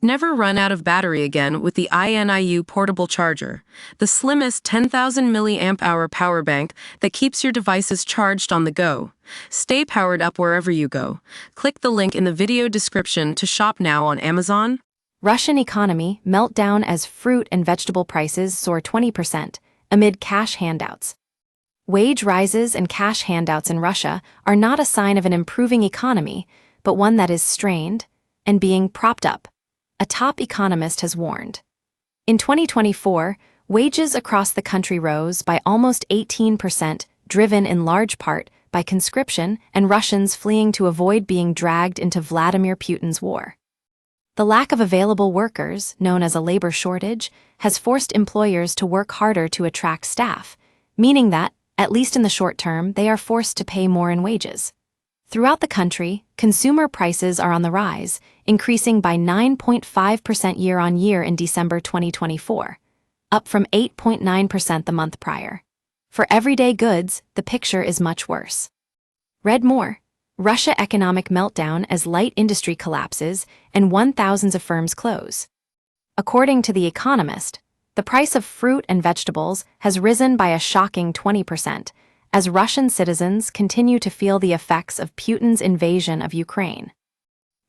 Never run out of battery again with the INIU portable charger, the slimmest 10,000 milliamp hour power bank that keeps your devices charged on the go. Stay powered up wherever you go. Click the link in the video description to shop now on Amazon. Russian economy meltdown as fruit and vegetable prices soar 20% amid cash handouts. Wage rises and cash handouts in Russia are not a sign of an improving economy, but one that is strained and being propped up, a top economist has warned. In 2024, wages across the country rose by almost 18%, driven in large part by conscription and Russians fleeing to avoid being dragged into Vladimir Putin's war. The lack of available workers, known as a labor shortage, has forced employers to work harder to attract staff, meaning that, at least in the short term, they are forced to pay more in wages. Throughout the country, consumer prices are on the rise, increasing by 9.5% year-on-year in December 2024, up from 8.9% the month prior. For everyday goods, the picture is much worse. Read more. Russia economic meltdown as light industry collapses and 1,000s of firms close. According to The Economist, the price of fruit and vegetables has risen by a shocking 20%, as Russian citizens continue to feel the effects of Putin's invasion of Ukraine.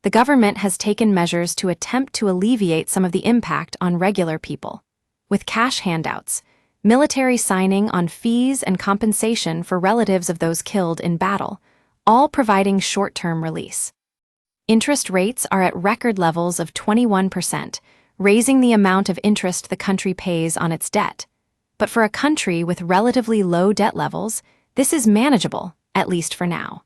The government has taken measures to attempt to alleviate some of the impact on regular people, with cash handouts, military signing on fees and compensation for relatives of those killed in battle, all providing short-term release. Interest rates are at record levels of 21%, raising the amount of interest the country pays on its debt. But for a country with relatively low debt levels, this is manageable, at least for now.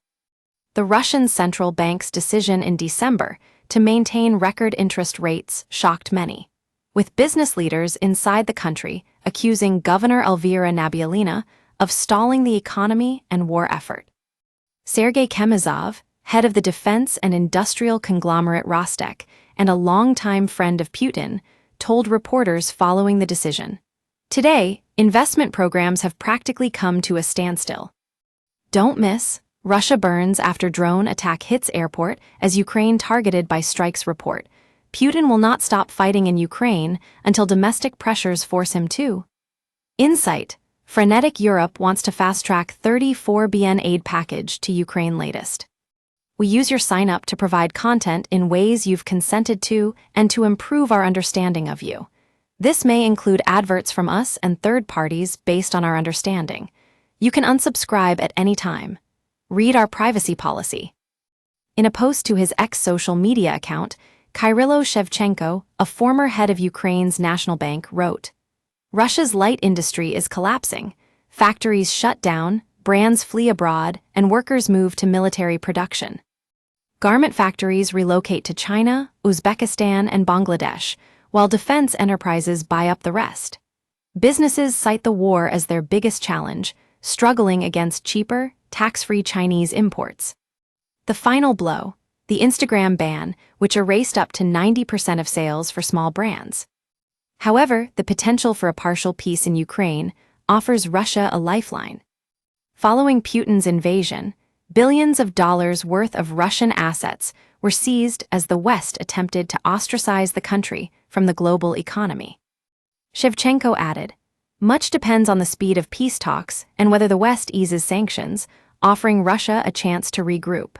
The Russian central bank's decision in December to maintain record interest rates shocked many, with business leaders inside the country accusing Governor Elvira Nabiullina of stalling the economy and war effort. Sergei Chemezov, head of the defense and industrial conglomerate Rostec and a longtime friend of Putin, told reporters following the decision, "Today, investment programs have practically come to a standstill. Don't miss, Russia burns after drone attack hits airport as Ukraine targeted by strikes report. Putin will not stop fighting in Ukraine until domestic pressures force him to." Insight. Frenetic Europe wants to fast-track 34 billion aid package to Ukraine latest. We use your sign-up to provide content in ways you've consented to and to improve our understanding of you. This may include adverts from us and third parties based on our understanding. You can unsubscribe at any time. Read our privacy policy. In a post to his ex-social media account, Kyrylo Shevchenko, a former head of Ukraine's national bank, wrote, "Russia's light industry is collapsing. Factories shut down, brands flee abroad, and workers move to military production. Garment factories relocate to China, Uzbekistan, and Bangladesh, while defense enterprises buy up the rest. Businesses cite the war as their biggest challenge, struggling against cheaper, tax-free Chinese imports." The final blow, the Instagram ban, which erased up to 90% of sales for small brands. However, the potential for a partial peace in Ukraine offers Russia a lifeline. Following Putin's invasion, billions of dollars worth of Russian assets were seized as the West attempted to ostracize the country from the global economy. Shevchenko added, "Much depends on the speed of peace talks and whether the West eases sanctions, offering Russia a chance to regroup."